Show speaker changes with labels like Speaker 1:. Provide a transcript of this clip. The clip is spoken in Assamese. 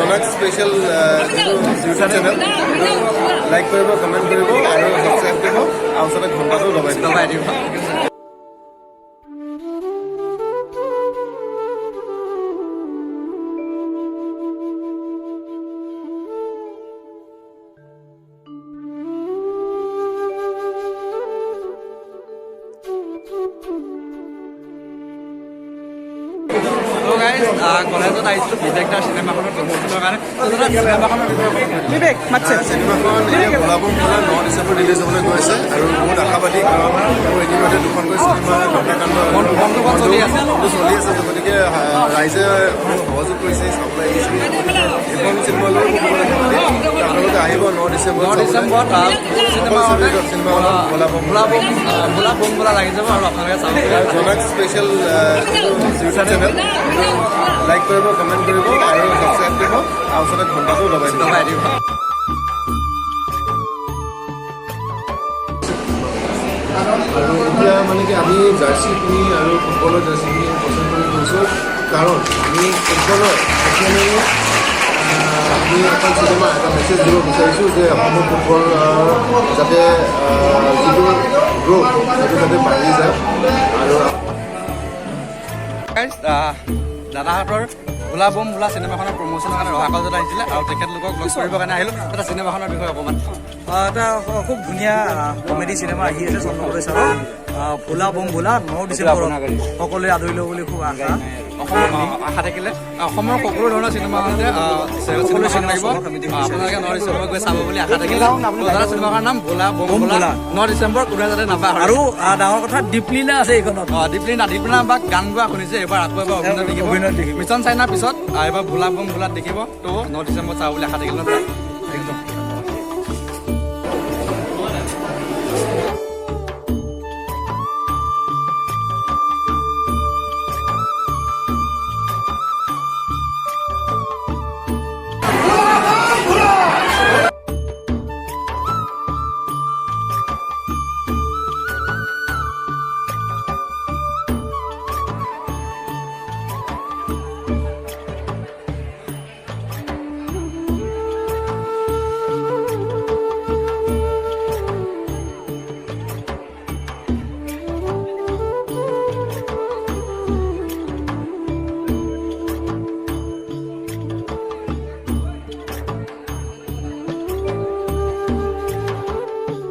Speaker 1: জনাক স্পেচিয়েল ইউটিউব চেনেল লাইক কৰিব কমেণ্ট কৰিব আৰু ছাবস্ক্ৰাইব কৰিব আৰু ওচৰতে ঘণ্টাটো দবাই দিব।
Speaker 2: কলেজত আহিছিলোঁ বিজেক্টাৰ চিনেমাখনৰ প্ৰমোচনৰ কাৰণে চিনেমাখনৰ বিবেক মাতছে
Speaker 1: চিনেমাখন এতিয়া ওলাবম বোলা 9 ডিচেম্বৰ ৰিলিজ হ'বলৈ গৈ আছে আৰু বহুত আশাবাদী কাৰণ মোৰ ইতিমধ্যে দুখনকৈ চিনেমা ঘটনাকাণ্ড চলি আছে গতিকে ৰাইজে বহুত সহযোগ কৰিছে চাবলৈ আহিছে এইখন চিনেমালৈ আপোনালোকে আহিব 9 ডিচেম্বৰত
Speaker 2: বোলা বম বোলা লাগি যাব আৰু আপোনালোকে চাব
Speaker 1: জনাক স্পেচিয়েল ইউটিউব চেনেল লাইক কৰিব কমেণ্ট কৰিব আৰু ছাবস্ক্ৰাইব কৰিব আৰু ওচৰতে ঘণ্টাটো দবাই দিব। আৰু এতিয়া মানে কি আমি জাৰ্চি কিনি আৰু ফুটবলৰ জাৰ্চি কিনি পচন্দ কৰি গৈছোঁ কাৰণ আমি ফুটবলৰ আমি এখন চিনেমা এটা মেছেজ দিব বিচাৰিছোঁ যে অসমৰ ফুটবল যাতে যিটো গ্ৰ'থ সেইটো যাতে বাঢ়ি যায় আৰু
Speaker 2: দাদাহঁতৰ বোলা বম বোলা চিনেমাখনৰ প্ৰমোচনৰ কাৰণে ৰহা কলেজত আহিছিলে আৰু তেখেতলোকক লগ কৰিবৰ কাৰণে আহিলোঁ এটা চিনেমাখনৰ বিষয়ে অকণমান
Speaker 3: এটা খুব ধুনীয়া কমেডি চিনেমা আহি আছে চন্দ্ৰপুৰ চাওক ভোলা বম ভোলা 9 ডিচেম্বৰত সকলোৱে আদৰি ল'ব বুলি খুব আশা
Speaker 2: আশা থাকিলে অসমৰ সকলো ধৰণৰ চিনেমা লাগিব আপোনালোকে 9 ডিচেম্বৰত গৈ চাব বুলি আশা থাকিলে চিনেমাখনৰ নাম ভোলা বম ভোলা 9 ডিচেম্বৰ কোনে যাতে নাপায়
Speaker 3: আৰু ডাঙৰ কথা দীপলীনা আছে এইখনত
Speaker 2: দীপলীনা বা গান গোৱা শুনিছে এইবাৰ আকৌ এবাৰ অভিনয় দেখিব মিছন চাইনাৰ পিছত এবাৰ ভোলা বম ভোলাত দেখিব ত' 9 ডিচেম্বৰত চাব বুলি আশা থাকিলে একদম